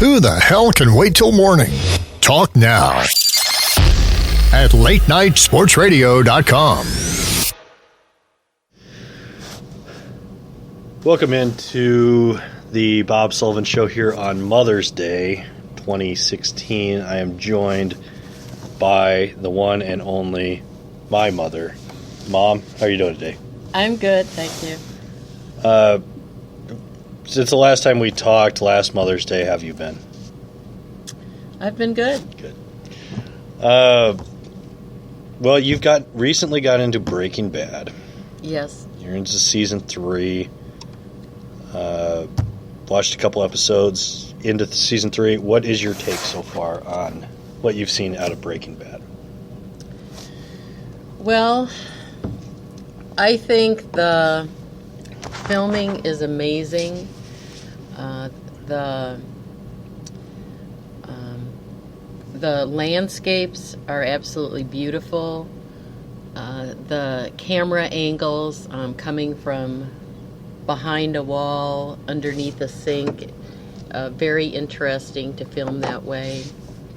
Who the hell can wait till morning? Talk now at latenightsportsradio.com. Welcome into the Bob Sullivan Show here on Mother's Day 2016. I am joined by the one and only my mother. Mom, how are you doing today? I'm good, thank you. Since the last time we talked, last Mother's Day, how have you been? I've been good. Good. Well, you've recently got into Breaking Bad. Yes. You're into season 3. Watched a couple episodes into season 3. What is your take so far on what you've seen out of Breaking Bad? Well, I think the filming is amazing. The landscapes are absolutely beautiful. The camera angles coming from behind a wall, underneath a sink, very interesting to film that way.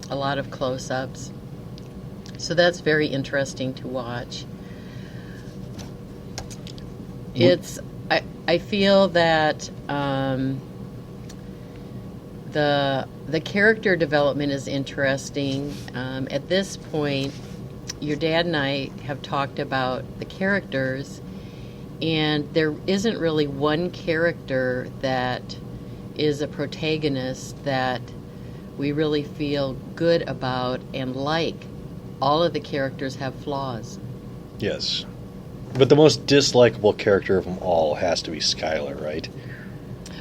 A lot of close-ups. So that's very interesting to watch. I feel that the character development is interesting. At this point, your dad and I have talked about the characters, and there isn't really one character that is a protagonist that we really feel good about and like. All of the characters have flaws. Yes. But the most dislikable character of them all has to be Skylar, right?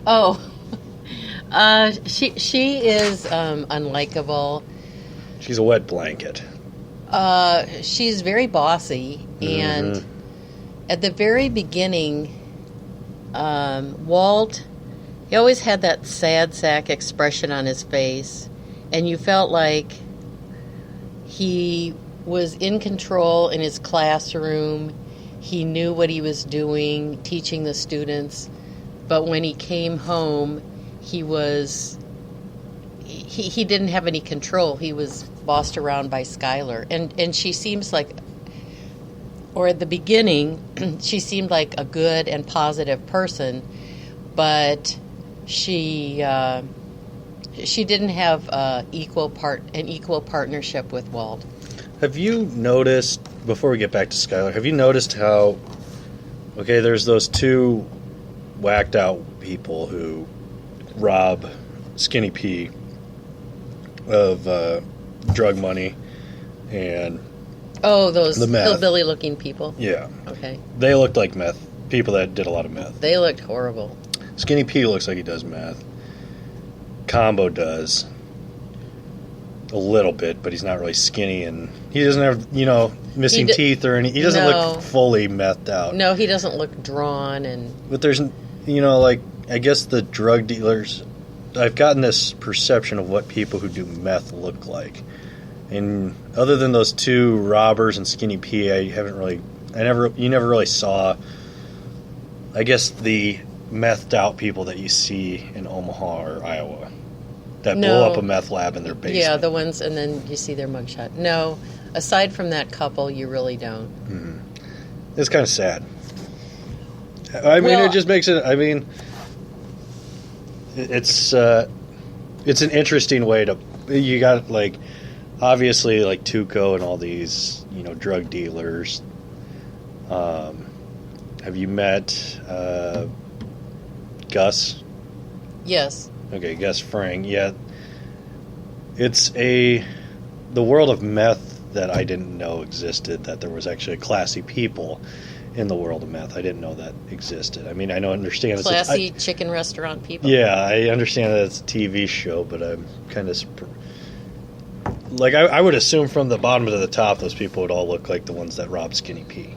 Oh, she is unlikable. She's a wet blanket. She's very bossy, and at the very beginning, Walt, he always had that sad sack expression on his face, and you felt like he was in control in his classroom. He knew what he was doing, teaching the students, but when he came home, he didn't have any control. He was bossed around by Skylar, and she seems like, or at the beginning, she seemed like a good and positive person, but she didn't have an equal partnership with Walt. Have you noticed, before we get back to Skylar, have you noticed how, okay, there's those two whacked out people who rob Skinny P of drug money and those the meth. hillbilly looking people? Yeah. Okay. They looked like meth, people that did a lot of meth. They looked horrible. Skinny P looks like he does meth. Combo does a little bit, but he's not really skinny, and he doesn't have, missing teeth or anything. He doesn't look fully methed out. No, he doesn't look drawn. But there's, I guess the drug dealers, I've gotten this perception of what people who do meth look like. And other than those two robbers and Skinny P, you never really saw, I guess, the methed out people that you see in Omaha or Iowa that blow up a meth lab in their basement. Yeah, the ones, and then you see their mugshot. No, aside from that couple, you really don't. Mm-hmm. It's kind of sad. It just makes it, it's an interesting way to, you got, obviously, Tuco and all these, drug dealers. Have you met Gus? Yes. Okay, Gus Fring. Yeah. It's the world of meth that I didn't know existed, that there was actually classy people in the world of meth. I didn't know that existed. I understand classy chicken restaurant people. Yeah, I understand that it's a TV show, but I'm kind of I would assume from the bottom to the top, those people would all look like the ones that robbed Skinny P.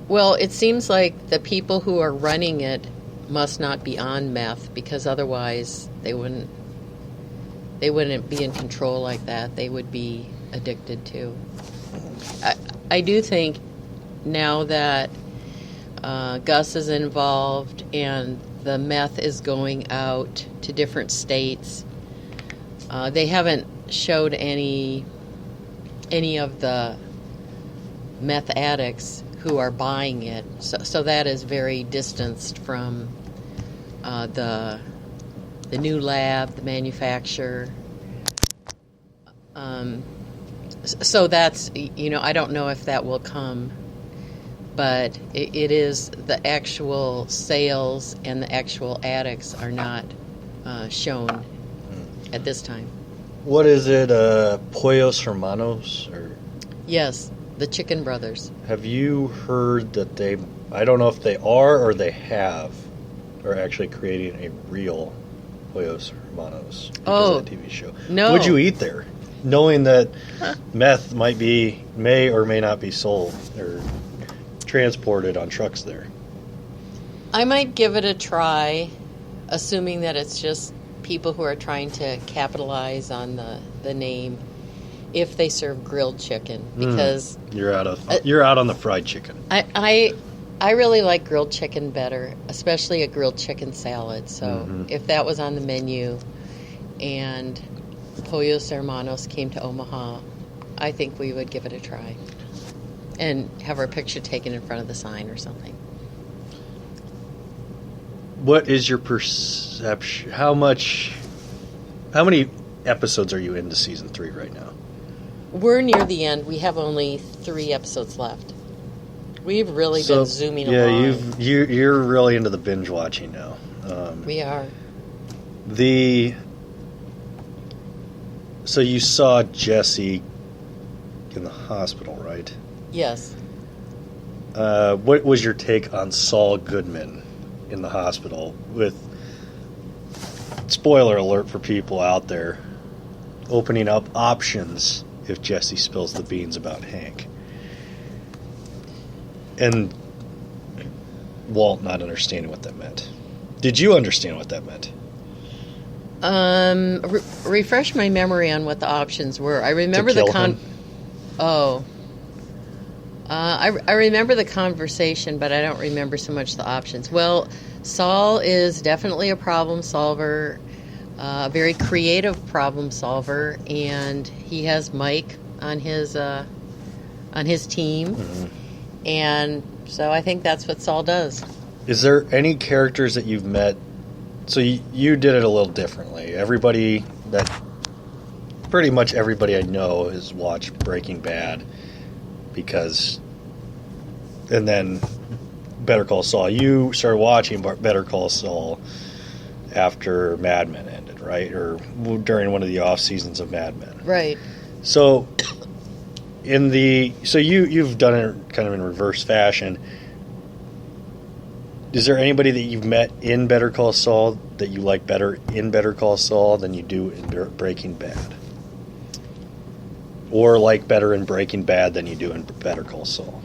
Well, it seems like the people who are running it must not be on meth, because otherwise they wouldn't be in control like that. They would be addicted to. I do think now that Gus is involved and the meth is going out to different states. They haven't showed any of the meth addicts who are buying it, so that is very distanced from the new lab, the manufacturer. So that's, I don't know if that will come, but it is the actual sales and the actual addicts are not shown at this time. What is it, Pollos Hermanos? Or Yes, the Chicken Brothers. have you heard that I don't know if they are or they are actually creating a real Pollos Hermanos because of that TV show? No. Would you eat there, knowing that meth may or may not be sold or transported on trucks there? I might give it a try, assuming that it's just people who are trying to capitalize on the name if they serve grilled chicken, because you're out on the fried chicken. I really like grilled chicken better, especially a grilled chicken salad. So if that was on the menu and Pollos Hermanos came to Omaha, I think we would give it a try and have our picture taken in front of the sign or something. What is your perception? How many episodes are you into season 3 right now? We're near the end. We have only 3 episodes left. We've really been zooming along. You're really into the binge watching now. We are. So you saw Jesse in the hospital, right? Yes. What was your take on Saul Goodman in the hospital? With spoiler alert for people out there, opening up options if Jesse spills the beans about Hank, and Walt not understanding what that meant. Did you understand what that meant? Refresh my memory on what the options were. I remember him? I remember the conversation, but I don't remember so much the options. Well, Saul is definitely a problem solver, a very creative problem solver, and he has Mike on his team, and so I think that's what Saul does. Is there any characters that you've met? So you did it a little differently. Pretty much everybody I know has watched Breaking Bad and then Better Call Saul. You started watching Better Call Saul after Mad Men ended, right? Or during one of the off seasons of Mad Men. Right. So you've done it kind of in reverse fashion. Is there anybody that you've met in Better Call Saul that you like better in Better Call Saul than you do in Breaking Bad? Or like better in Breaking Bad than you do in Better Call Saul?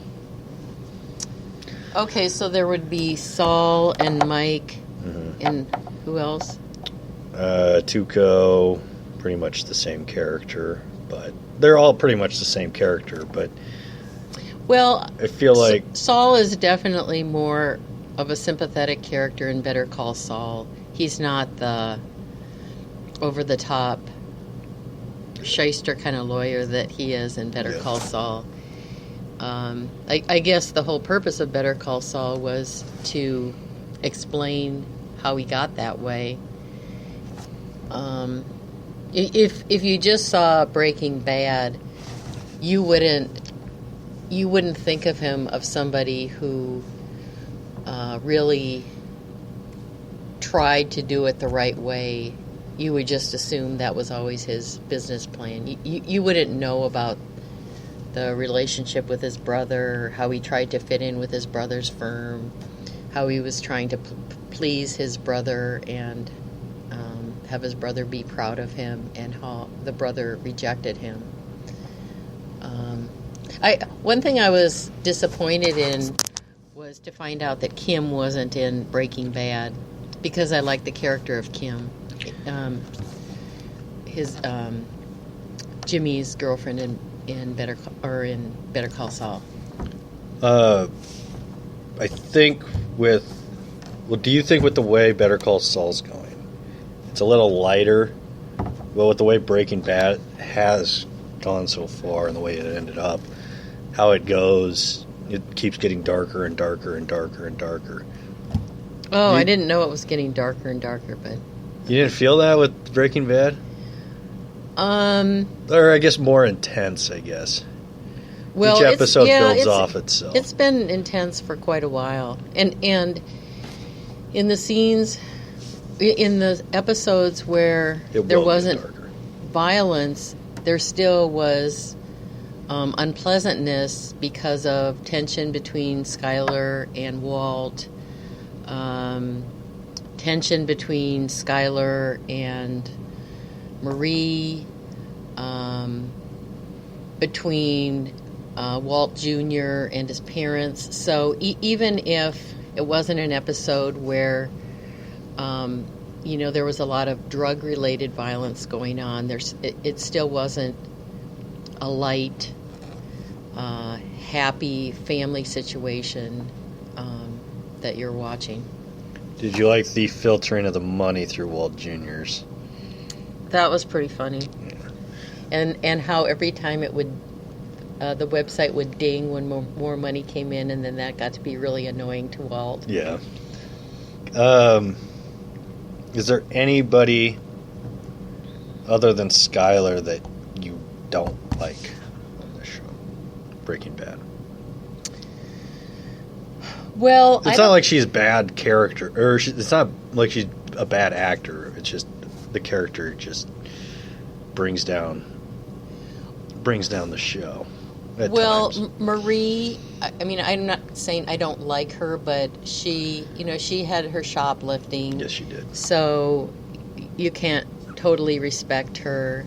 Okay, so there would be Saul and Mike, and who else? Tuco, pretty much the same character, but they're all pretty much the same character. But well, I feel like Saul is definitely more of a sympathetic character in Better Call Saul. He's not the over-the-top shyster kind of lawyer that he is in Better Call Saul. I guess the whole purpose of Better Call Saul was to explain how he got that way. If you just saw Breaking Bad, you wouldn't think of him of somebody who really tried to do it the right way. You would just assume that was always his business plan. You wouldn't know about the relationship with his brother, how he tried to fit in with his brother's firm, how he was trying to please his brother and have his brother be proud of him, and how the brother rejected him. One thing I was disappointed in was to find out that Kim wasn't in Breaking Bad, because I like the character of Kim, Jimmy's girlfriend in Better Call Saul. I think with Well, do you think with the way Better Call Saul's going, it's a little lighter, but with the way Breaking Bad has gone so far and the way it ended up, how it goes, it keeps getting darker and darker and darker and darker. Oh, I didn't know it was getting darker and darker, but... You didn't feel that with Breaking Bad? Or I guess more intense, I guess. Well, each episode builds off itself. It's been intense for quite a while. And in the scenes, in the episodes where there wasn't violence, there still was unpleasantness because of tension between Skyler and Walt, tension between Skyler and Marie, between Walt Jr. and his parents. So even if it wasn't an episode where, there was a lot of drug-related violence going on, it still wasn't a light, happy family situation that you're watching. Did you like the filtering of the money through Walt Jr.'s? That was pretty funny. Yeah. And how every time it would, the website would ding when more money came in, and then that got to be really annoying to Walt. Yeah. Is there anybody other than Skyler that you don't like on this show, Breaking Bad? Well, it's not like she's a bad character, or it's not like she's a bad actor. It's just the character just brings down the show. Well, Marie, I mean, I'm not saying I don't like her, but she had her shoplifting. Yes, she did. So you can't totally respect her.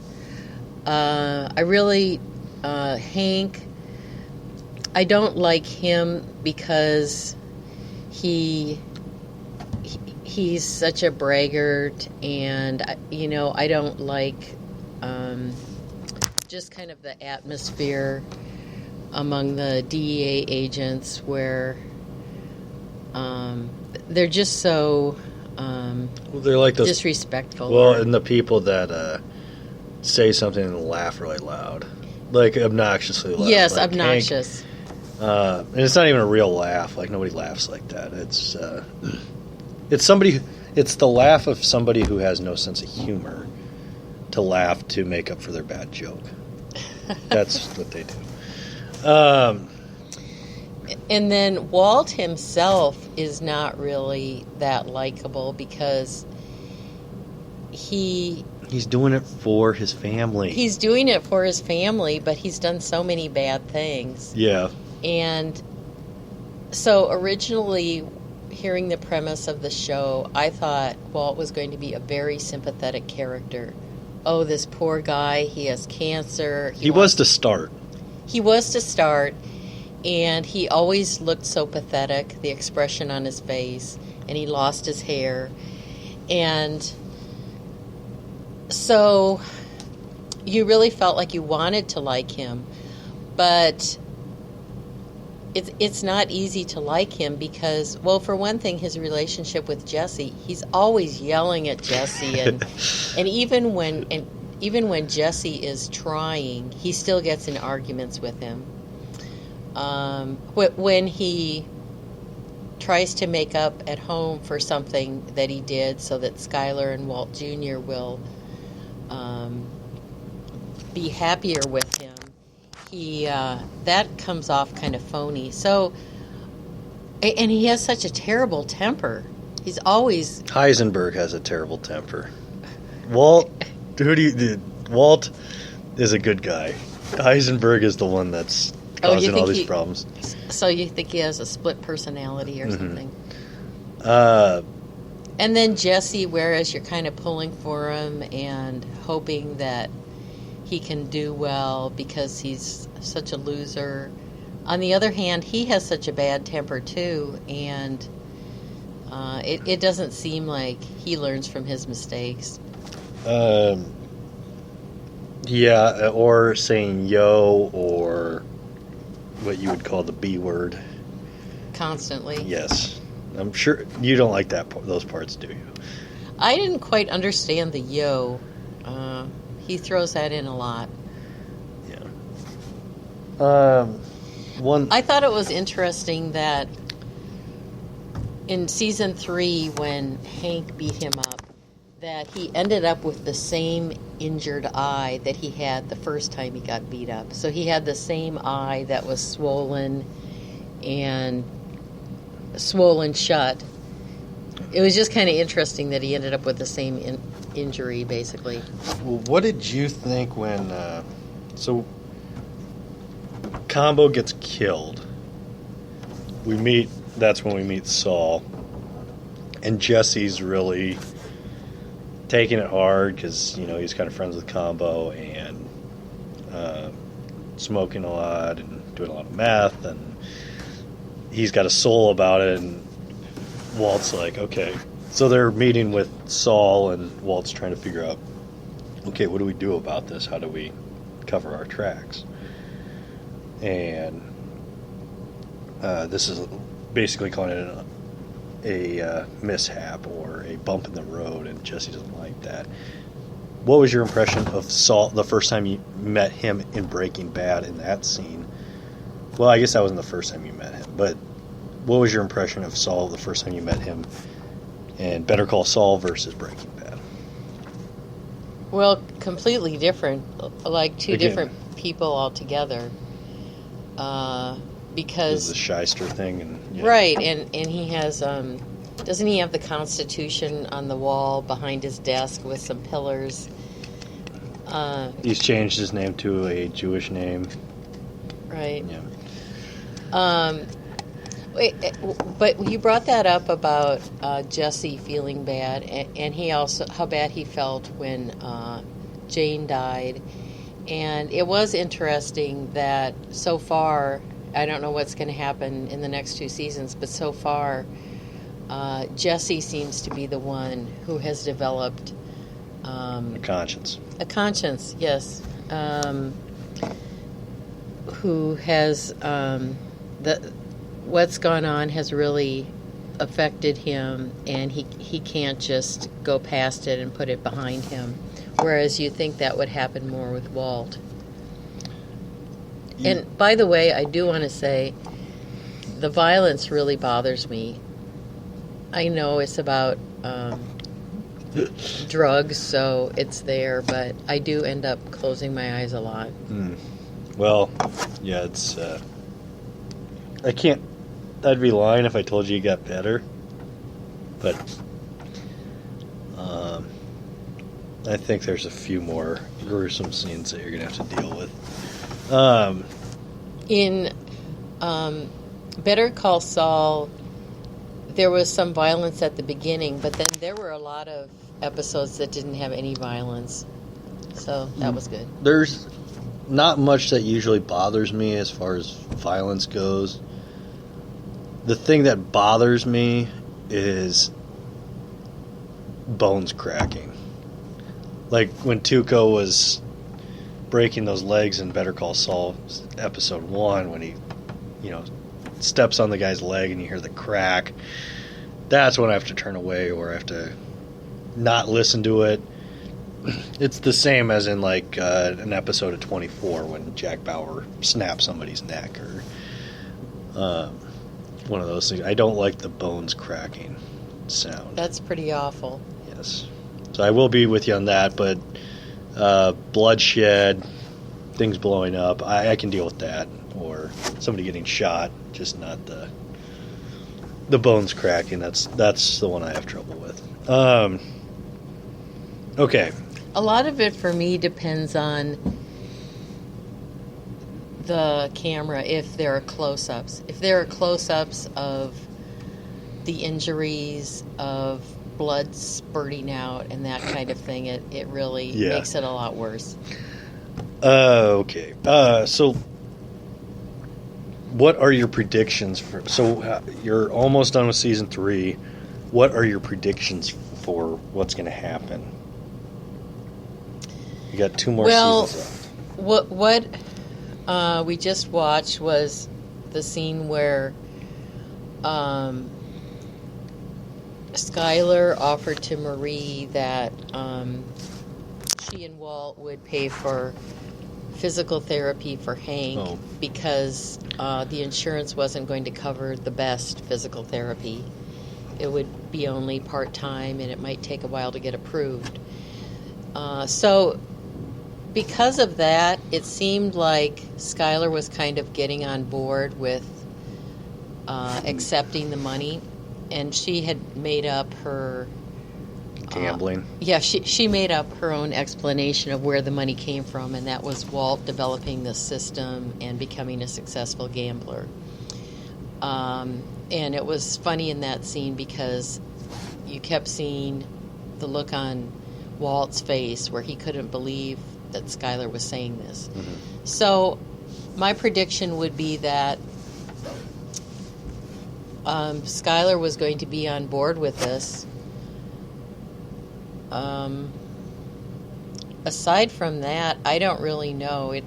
I really, Hank, I don't like him because he's such a braggart, and I don't like just kind of the atmosphere among the DEA agents where they're just so they're like those disrespectful. Well, and the people that say something and laugh really loud, like obnoxiously loud. Yes, like obnoxious. Hank, and it's not even a real laugh. Like nobody laughs like that. It's somebody. It's the laugh of somebody who has no sense of humor to laugh to make up for their bad joke. That's what they do. And then Walt himself is not really that likable because he's doing it for his family. He's doing it for his family, but he's done so many bad things. Yeah. And so originally, hearing the premise of the show, I thought Walt was going to be a very sympathetic character. Oh, this poor guy, he has cancer. He was to start. He was to start, and he always looked so pathetic, the expression on his face, and he lost his hair. And so you really felt like you wanted to like him, but it's not easy to like him because, well, for one thing, his relationship with Jesse, he's always yelling at Jesse, and even when Jesse is trying, he still gets in arguments with him. When he tries to make up at home for something that he did so that Skyler and Walt Jr. will be happier with him, that comes off kind of phony. So, and he has such a terrible temper. He's always... Heisenberg has a terrible temper. Walt is a good guy. Heisenberg is the one that's causing all these problems. So you think he has a split personality or something? And then Jesse, whereas you're kind of pulling for him and hoping that he can do well because he's such a loser. On the other hand, he has such a bad temper too, and it doesn't seem like he learns from his mistakes. Yeah, or saying yo, or what you would call the B word. Constantly. Yes. I'm sure you don't like those parts, do you? I didn't quite understand the yo. He throws that in a lot. Yeah. I thought it was interesting that in season 3, when Hank beat him up, that he ended up with the same injured eye that he had the first time he got beat up. So he had the same eye that was swollen shut. It was just kind of interesting that he ended up with the same injury, basically. Well, what did you think when... so, Combo gets killed. That's when we meet Saul. And Jesse's really taking it hard because, he's kind of friends with Combo and smoking a lot and doing a lot of meth. And he's got a soul about it. And Walt's like, okay. So they're meeting with Saul, and Walt's trying to figure out, okay, what do we do about this? How do we cover our tracks? And this is basically calling it a mishap or a bump in the road, and Jesse doesn't like that. What was your impression of Saul the first time you met him in Breaking Bad in that scene? Well, I guess that wasn't the first time you met him, but what was your impression of Saul the first time you met him in Better Call Saul versus Breaking Bad? Well, completely different, like two different people altogether. Because the shyster thing, and right, and he has doesn't he have the Constitution on the wall behind his desk with some pillars? He's changed his name to a Jewish name, right? Yeah. Wait, but you brought that up about Jesse feeling bad, and he also how bad he felt when Jane died, and it was interesting that so far. I don't know what's going to happen in the next 2 seasons, but so far, Jesse seems to be the one who has developed a conscience. A conscience, yes. Who has what's gone on has really affected him, and he can't just go past it and put it behind him. Whereas you think that would happen more with Walt. And by the way, I do want to say the violence really bothers me. I know it's about drugs, so it's there, but I do end up closing my eyes a lot. Well, yeah, it's... I can't... I'd be lying if I told you got better. But... I think there's a few more gruesome scenes that you're going to have to deal with. In Better Call Saul, there was some violence at the beginning, but then there were a lot of episodes that didn't have any violence. So that was good. There's not much that usually bothers me as far as violence goes. The thing that bothers me is bones cracking. Like when Tuco was breaking those legs in Better Call Saul episode 1, when he, steps on the guy's leg and you hear the crack. That's when I have to turn away, or I have to not listen to it. It's the same as in like an episode of 24 when Jack Bauer snaps somebody's neck, or one of those things. I don't like the bones cracking sound. That's pretty awful. Yes. So I will be with you on that, but bloodshed, things blowing up, I can deal with that. Or somebody getting shot, just not the bones cracking. That's the one I have trouble with. Okay. A lot of it for me depends on the camera, if there are close-ups. If there are close-ups of the injuries, of blood spurting out and that kind of thing, it really makes it a lot worse. Okay. So what are your predictions for... So you're almost done with season 3. What are your predictions for what's going to happen? You got 2 more seasons left. What we just watched was the scene where Skylar offered to Marie that she and Walt would pay for physical therapy for Hank because the insurance wasn't going to cover the best physical therapy. It would be only part-time, and it might take a while to get approved. So because of that, it seemed like Skylar was kind of getting on board with accepting the money, and she had made up her... Gambling. She made up her own explanation of where the money came from, and that was Walt developing the system and becoming a successful gambler. And it was funny in that scene because you kept seeing the look on Walt's face where he couldn't believe that Skylar was saying this. Mm-hmm. So my prediction would be that Skylar was going to be on board with this. Aside from that, I don't really know.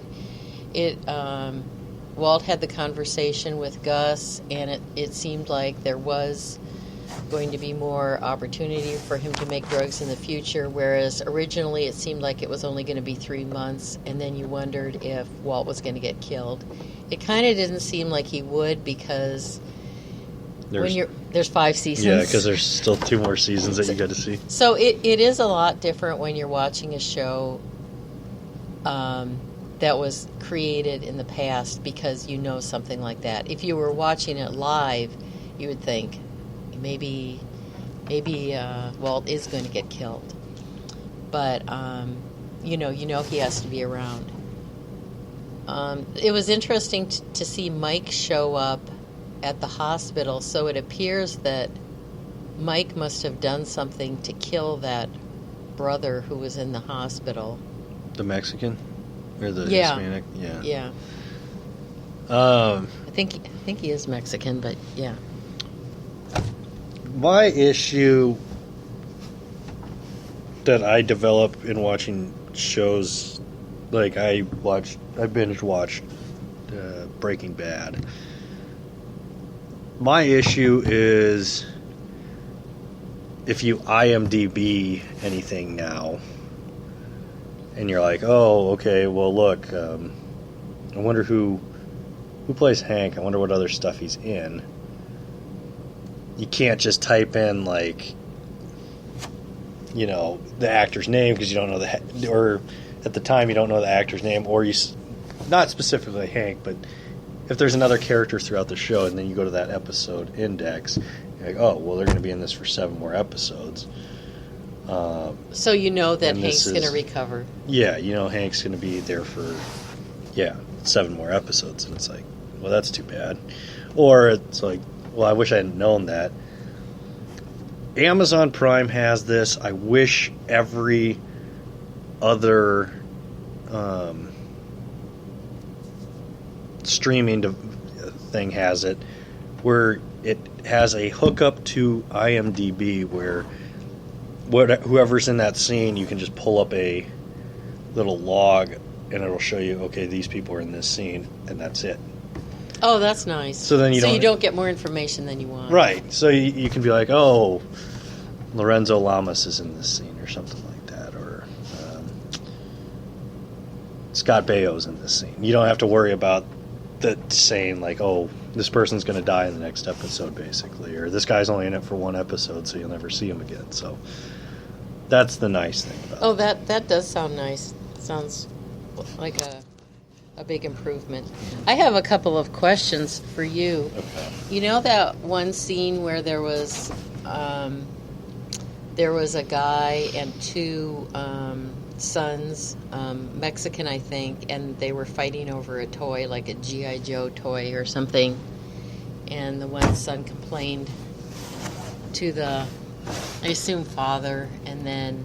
Walt had the conversation with Gus, and it seemed like there was going to be more opportunity for him to make drugs in the future, whereas originally it seemed like it was only going to be 3 months, and then you wondered if Walt was going to get killed. It kind of didn't seem like he would because there's 5 seasons. Yeah, because there's still 2 more seasons that you got to see. So it is a lot different when you're watching a show that was created in the past because you know something like that. If you were watching it live, you would think maybe Walt is going to get killed. But you know he has to be around. It was interesting to see Mike show up at the hospital, so it appears that Mike must have done something to kill that brother who was in the hospital. The Mexican? Or the Hispanic? Yeah. I think he is Mexican, but yeah. My issue that I develop in watching shows, like I binge watched Breaking Bad. My issue is if you IMDb anything now and you're like, oh, okay, well, look, I wonder who plays Hank. I wonder what other stuff he's in. You can't just type in, like, the actor's name because you don't know or at the time you don't know the actor's name, or not specifically Hank, but if there's another character throughout the show and then you go to that episode index, you're like, oh, well, they're going to be in this for 7 more episodes. So you know that Hank's going to recover. Yeah, Hank's going to be there for, 7 more episodes. And it's like, well, that's too bad. Or it's like, well, I wish I hadn't known that. Amazon Prime has this. I wish every other streaming thing has it, where it has a hookup to IMDb where whoever's in that scene, you can just pull up a little log and it'll show you, okay, these people are in this scene, and that's it. Oh, that's nice. So then you don't get more information than you want. Right. So you can be like, oh, Lorenzo Lamas is in this scene or something like that, or Scott Baio's in this scene. You don't have to worry about saying like, oh, this person's going to die in the next episode, basically, or this guy's only in it for 1 episode, so you'll never see him again. So that's the nice thing about it. That does sound nice. Sounds like a big improvement. I have a couple of questions for you. Okay. You know that one scene where there was a guy and 2 sons, Mexican, I think, and they were fighting over a toy, like a G.I. Joe toy or something, and the one son complained to the, I assume, father, and then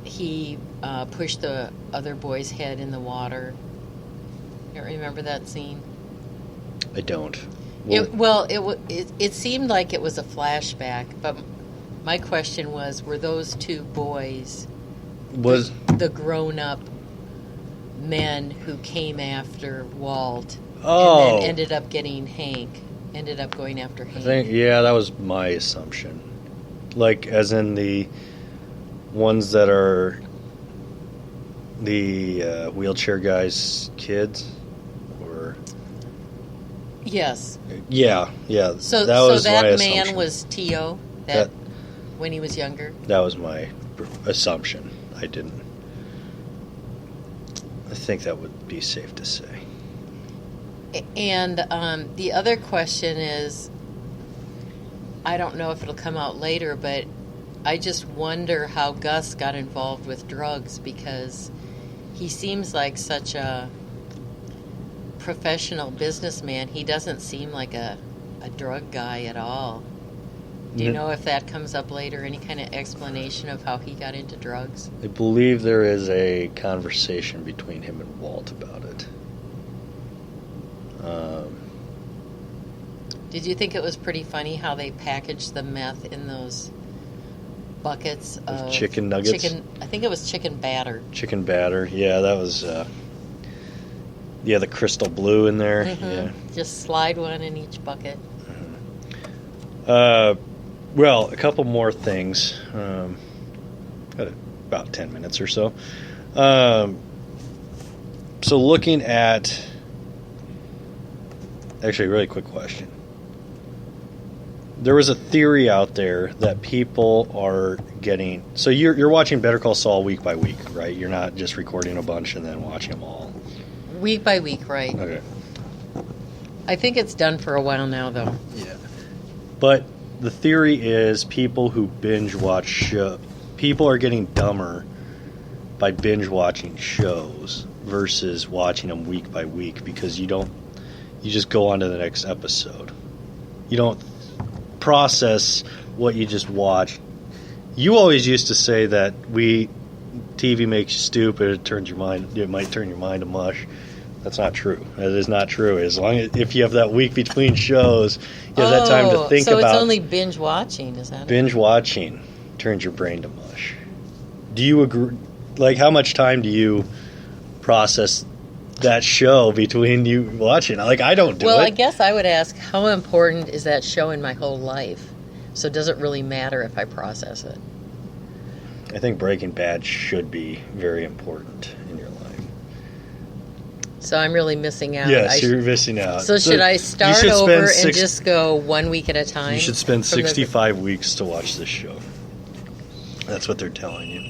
he pushed the other boy's head in the water. You remember that scene? I don't. It seemed like it was a flashback, but my question was, were those 2 boys the grown-up men who came after Walt and then ended up getting Hank, ended up going after Hank? I think, that was my assumption. Like, as in the ones that are the wheelchair guy's kids? Or Yes. Yeah. So that was that my man assumption. was T.O. When he was younger? That was my assumption. I think that would be safe to say. And the other question is, I don't know if it'll come out later, but I just wonder how Gus got involved with drugs, because he seems like such a professional businessman. He doesn't seem like a drug guy at all. Do you know if that comes up later? Any kind of explanation of how he got into drugs? I believe there is a conversation between him and Walt about it. Did you think it was pretty funny how they packaged the meth in those buckets of chicken nuggets? I think it was chicken batter. Chicken batter, yeah, that was... the crystal blue in there. Mm-hmm. Yeah. Just slide one in each bucket. Well, a couple more things. Got about 10 minutes or so. So looking at... Actually, a really quick question. There was a theory out there that people are getting... So you're watching Better Call Saul week by week, right? You're not just recording a bunch and then watching them all. Week by week, right. Okay. I think it's done for a while now, though. Yeah. But the theory is people who binge watch people are getting dumber by binge watching shows versus watching them week by week, because you just go on to the next episode. You don't process what you just watched. You always used to say that TV makes you stupid, it might turn your mind to mush. That's not true. That is not true. If you have that week between shows, you have that time to think about. So it's only binge watching, is that binge watching turns your brain to mush. Do you agree? Like, how much time do you process that show between you watching? Like, I don't do it. Well, I guess I would ask, how important is that show in my whole life? So does it really matter if I process it? I think Breaking Bad should be very important in your life. So I'm really missing out. Yes, you're missing out. So should I start over and just go 1 week at a time? You should spend 65 weeks to watch this show. That's what they're telling you.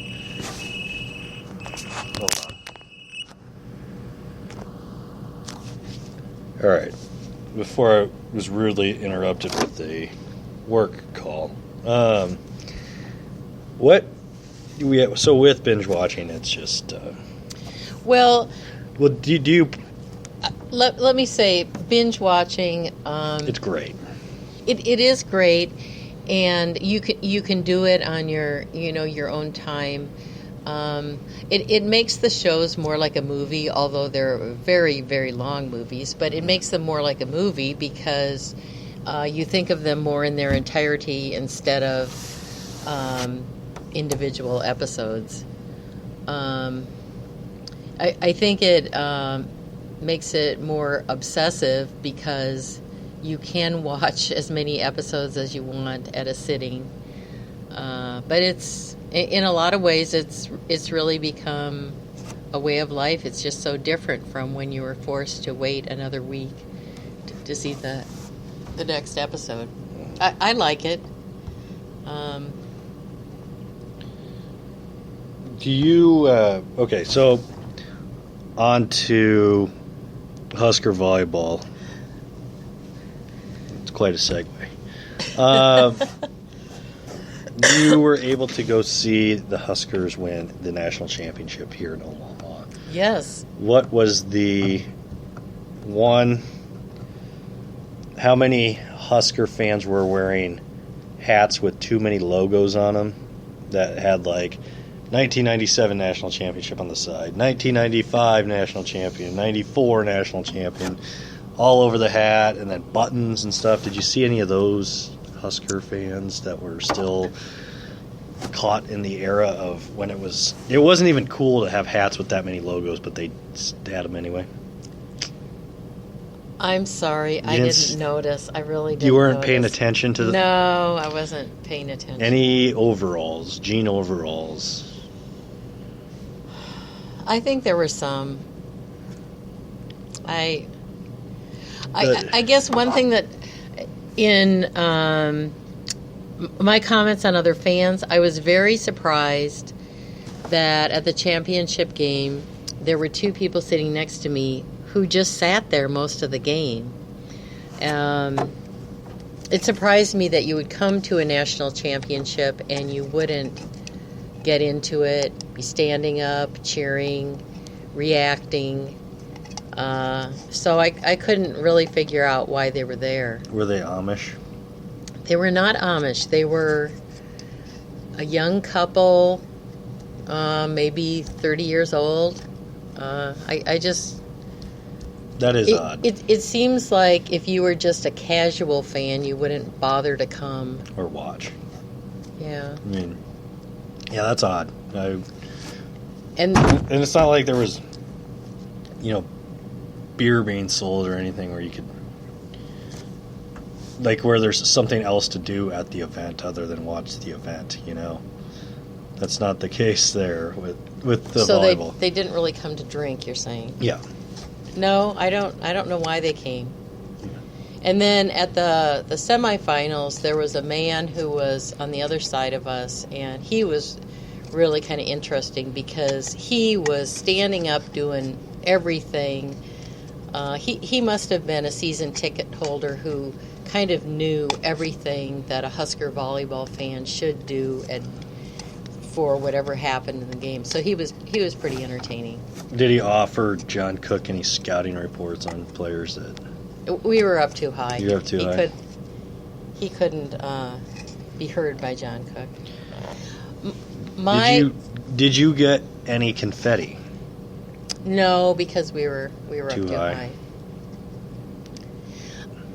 Hold on. All right. Before I was rudely interrupted with a work call. So with binge watching, it's just... Well, do you... Let me say, binge watching... it's great. It is great, and you can do it on your own time. It makes the shows more like a movie, although they're very, very long movies, but it makes them more like a movie because you think of them more in their entirety instead of individual episodes. I think it makes it more obsessive because you can watch as many episodes as you want at a sitting. But it's, in a lot of ways, it's really become a way of life. It's just so different from when you were forced to wait another week to see the next episode. I like it. Do you... okay, so on to Husker volleyball. It's quite a segue. You were able to go see the Huskers win the national championship here in Omaha. Yes. What was the one... How many Husker fans were wearing hats with too many logos on them that had, like, 1997 national championship on the side, 1995 national champion, 94 national champion, all over the hat, and then buttons and stuff? Did you see any of those Husker fans that were still caught in the era of when it wasn't even cool to have hats with that many logos, but they had them anyway? I'm sorry. I didn't notice. I really didn't. You weren't notice. paying attention to the... No, I wasn't paying attention. Any overalls, jean overalls? I think there were some. I guess one thing that in my comments on other fans, I was very surprised that at the championship game, there were two people sitting next to me who just sat there most of the game. It surprised me that you would come to a national championship and you wouldn't get into it, be standing up, cheering, reacting. So I couldn't really figure out why they were there. Were they Amish? They were not Amish. They were a young couple, maybe 30 years old. I just... That is odd. It seems like if you were just a casual fan, you wouldn't bother to come. Or watch. Yeah. I mean, yeah, that's odd. And it's not like there was, beer being sold or anything where you could... Like where there's something else to do at the event other than watch the event, That's not the case there with the volleyball. So they didn't really come to drink, you're saying? Yeah. No, I don't know why they came. And then at the semifinals, there was a man who was on the other side of us, and he was really kind of interesting because he was standing up doing everything. He must have been a season ticket holder who kind of knew everything that a Husker volleyball fan should do for whatever happened in the game. So he was pretty entertaining. Did he offer John Cook any scouting reports on players that... We were up too high. You were up too high? He couldn't be heard by John Cook. Did you get any confetti? No, because we were up too high.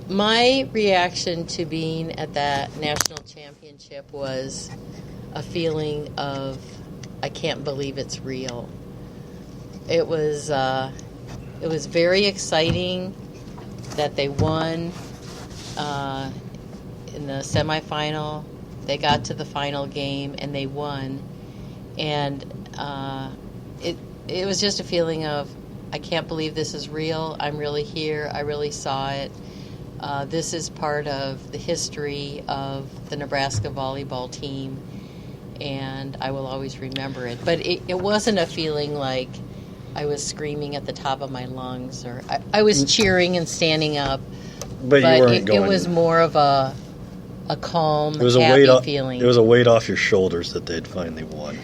My reaction to being at that national championship was a feeling of, I can't believe it's real. It was very exciting that they won in the semifinal. They got to the final game and they won, and it was just a feeling of, I can't believe this is real. I'm really here. I really saw it. This is part of the history of the Nebraska volleyball team, and I will always remember it. But it wasn't a feeling like I was screaming at the top of my lungs, or I was cheering and standing up. But you weren't going. It was more of a calm, happy feeling. It was a weight off your shoulders that they'd finally won.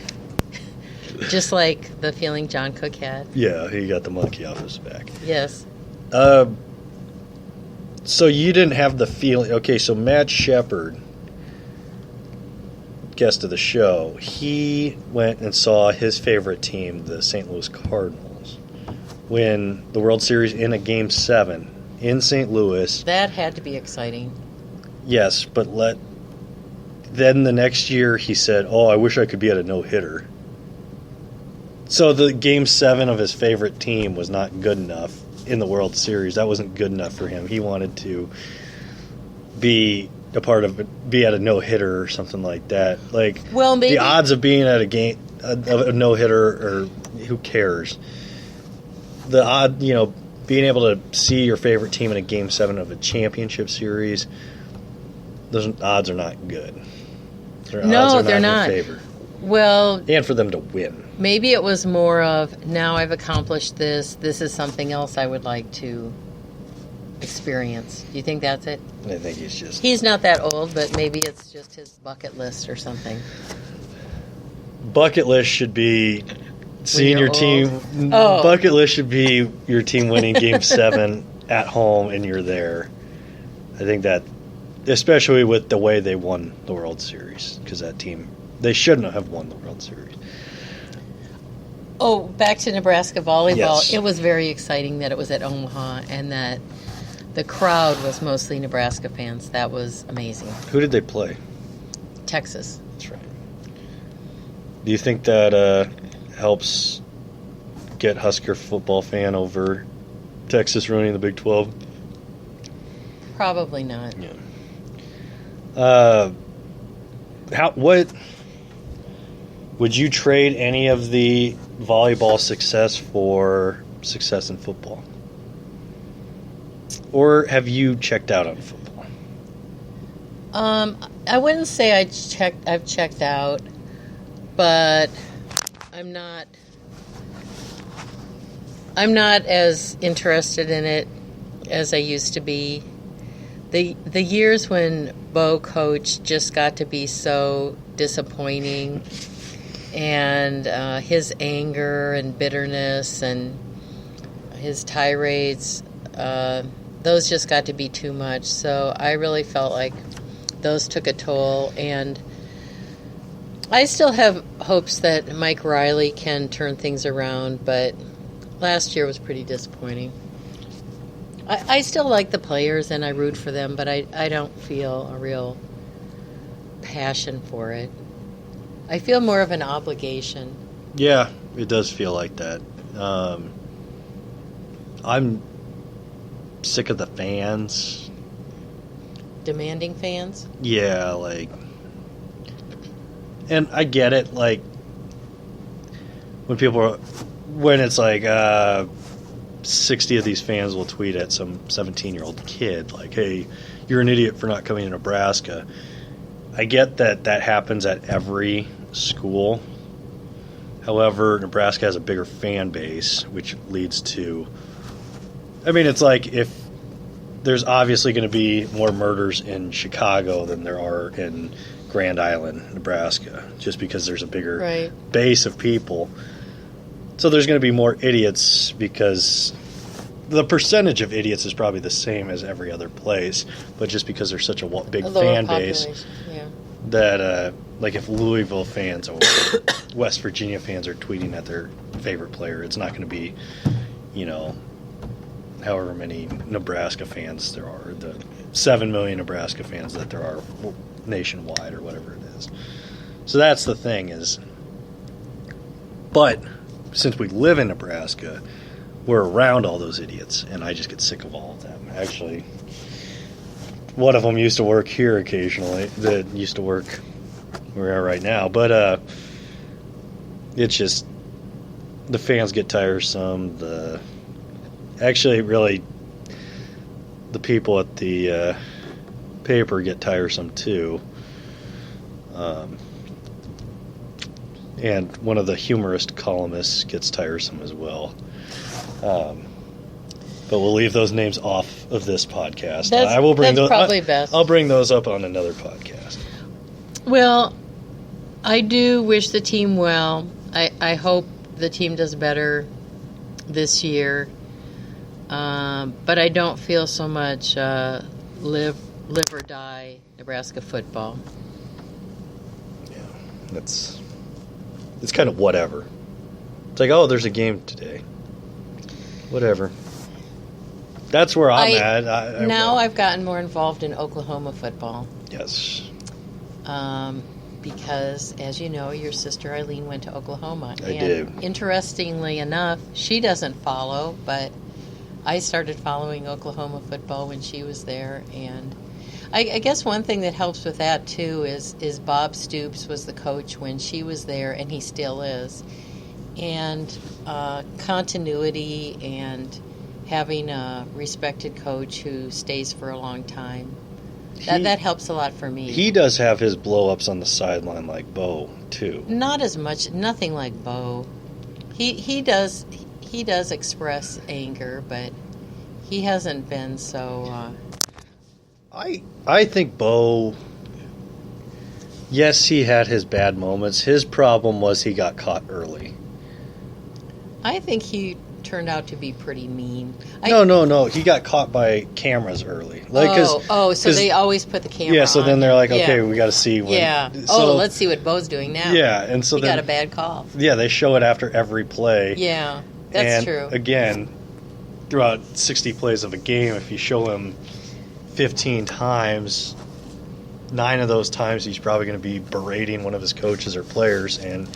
Just like the feeling John Cook had. Yeah, he got the monkey off his back. Yes. So you didn't have the feeling... Okay, so Matt Shepard, guest of the show, he went and saw his favorite team, the St. Louis Cardinals, win the World Series in a Game 7 in St. Louis. That had to be exciting. Yes, but then the next year he said, I wish I could be at a no-hitter. So the Game 7 of his favorite team was not good enough in the World Series. That wasn't good enough for him. He wanted to be a part of it, be at a no-hitter or something like that. Like, well, maybe the odds of being at a game, a no-hitter, or who cares? The odd, being able to see your favorite team in a Game 7 of a championship series, those odds are not good. They're not in your favor. Well, and for them to win. Maybe it was more of, now I've accomplished this. This is something else I would like to experience. Do you think that's it? I think he's not that old, but maybe it's just his bucket list or something. Bucket list should be seeing your team. Oh. Bucket list should be your team winning Game 7 at home and you're there. I think that, especially with the way they won the World Series, because that team, they shouldn't have won the World Series. Oh, back to Nebraska volleyball. Yes. It was very exciting that it was at Omaha and that the crowd was mostly Nebraska fans. That was amazing. Who did they play? Texas. That's right. Do you think that helps get Husker football fan over Texas ruining the Big 12? Probably not. Yeah. What would you trade any of the volleyball success for success in football? Or have you checked out on football? I wouldn't say I've checked out, but I'm not as interested in it as I used to be. The years when Bo coached just got to be so disappointing, and his anger and bitterness and his tirades, those just got to be too much. So I really felt like those took a toll, and I still have hopes that Mike Riley can turn things around, but last year was pretty disappointing. I still like the players and I root for them, but I don't feel a real passion for it. I feel more of an obligation. Yeah, it does feel like that. I'm sick of the fans. Demanding fans? Yeah, and I get it, when it's 60 of these fans will tweet at some 17-year-old kid, hey, you're an idiot for not coming to Nebraska. I get that happens at every school. However, Nebraska has a bigger fan base, which leads to... it's if there's obviously going to be more murders in Chicago than there are in Grand Island, Nebraska, just because there's a bigger base of people. So there's going to be more idiots because the percentage of idiots is probably the same as every other place, but just because there's such a big fan base that, if Louisville fans or West Virginia fans are tweeting at their favorite player, it's not going to be, however many Nebraska fans there are, the 7 million Nebraska fans that there are nationwide or whatever it is. So that's the thing but since we live in Nebraska, we're around all those idiots, and I just get sick of all of them. Actually, one of them used to work here occasionally, that used to work where we are right now, but it's just, the fans get tiresome, the people at the paper get tiresome too. And one of the humorist columnists gets tiresome as well. But we'll leave those names off of this podcast. I will bring those. Probably best. I'll bring those up on another podcast. Well, I do wish the team well. I hope the team does better this year. But I don't feel so much live or die Nebraska football. Yeah, it's kind of whatever. It's there's a game today. Whatever. That's where I'm at. I've gotten more involved in Oklahoma football. Yes. Because, as you know, your sister Eileen went to Oklahoma. I did. Interestingly enough, she doesn't follow, but I started following Oklahoma football when she was there, and I guess one thing that helps with that too is Bob Stoops was the coach when she was there, and he still is. And continuity and having a respected coach who stays for a long time, that helps a lot for me. He does have his blow-ups on the sideline like Bo, too. Not as much, nothing like Bo. He does express anger, but he hasn't been so... I think Bo, yes, he had his bad moments. His problem was he got caught early. I think he turned out to be pretty mean. No. He got caught by cameras early. So they always put the camera on. Yeah, so then they're like, okay, we got to see when... Yeah. So, let's see what Bo's doing now. Yeah, and so he got a bad call. Yeah, they show it after every play. Yeah, that's true. Again, throughout 60 plays of a game, if you show him 15 times, 9 of those times he's probably going to be berating one of his coaches or players. And,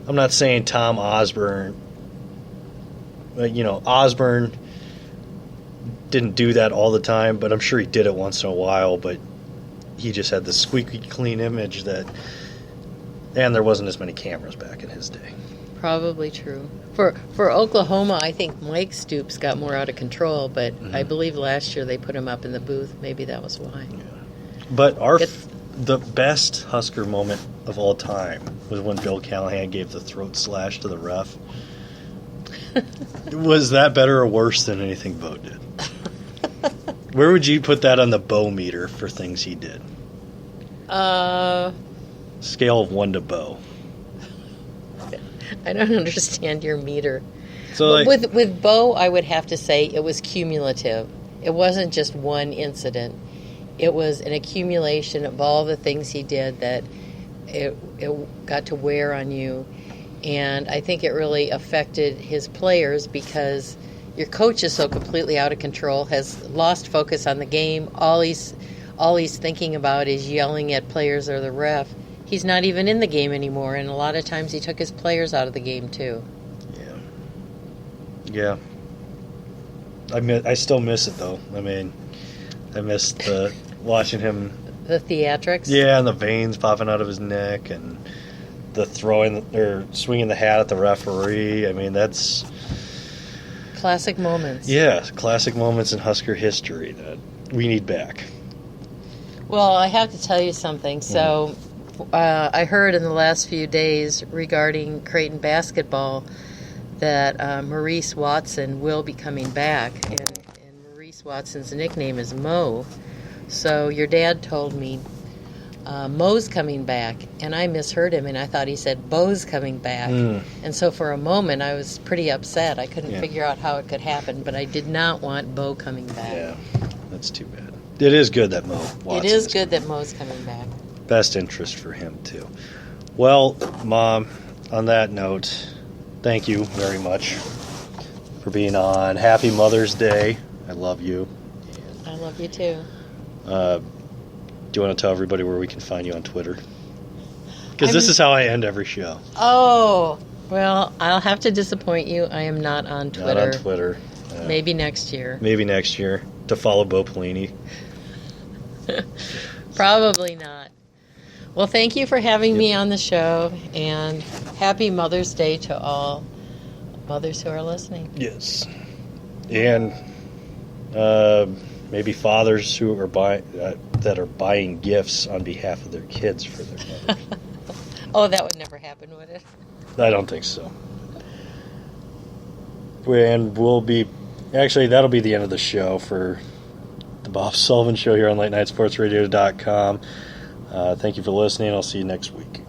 I'm not saying Tom Osborne, but, Osborne didn't do that all the time, but I'm sure he did it once in a while, but he just had this squeaky clean image and there wasn't as many cameras back in his day. Probably true. For Oklahoma, I think Mike Stoops got more out of control, but I believe last year they put him up in the booth. Maybe that was why. Yeah. But the best Husker moment of all time was when Bill Callahan gave the throat slash to the ref. Was that better or worse than anything Bo did? Where would you put that on the Bo meter for things he did? Scale of 1 to Bo. I don't understand your meter. So with Bo, I would have to say it was cumulative. It wasn't just one incident. It was an accumulation of all the things he did that it got to wear on you. And I think it really affected his players because your coach is so completely out of control, has lost focus on the game. All he's thinking about is yelling at players or the ref. He's not even in the game anymore, and a lot of times he took his players out of the game too. Yeah. I still miss it though. I mean, I missed watching him. The theatrics. Yeah, and the veins popping out of his neck, and the throwing or swinging the hat at the referee. I mean, that's classic moments. Yeah, classic moments in Husker history that we need back. Well, I have to tell you something. So. I heard in the last few days regarding Creighton basketball that Maurice Watson will be coming back, and Maurice Watson's nickname is Mo. So your dad told me Mo's coming back, and I misheard him, and I thought he said Bo's coming back. And so for a moment I was pretty upset. I couldn't figure out how it could happen, but I did not want Bo coming back. Yeah, that's too bad. It is good that Mo Watson. It is good that Mo's coming back. Best interest for him, too. Well, Mom, on that note, thank you very much for being on. Happy Mother's Day. I love you. I love you, too. Do you want to tell everybody where we can find you on Twitter? Because this is how I end every show. Oh, well, I'll have to disappoint you. I am not on Twitter. Not on Twitter. Maybe next year. Maybe next year, to follow Bo Pelini. Probably not. Well, thank you for having me on the show, and happy Mother's Day to all mothers who are listening. Yes. And maybe fathers who are buying gifts on behalf of their kids for their mothers. Oh, that would never happen, would it? I don't think so. And that'll be the end of the show for the Bob Sullivan Show here on LateNightSportsRadio.com. Thank you for listening. I'll see you next week.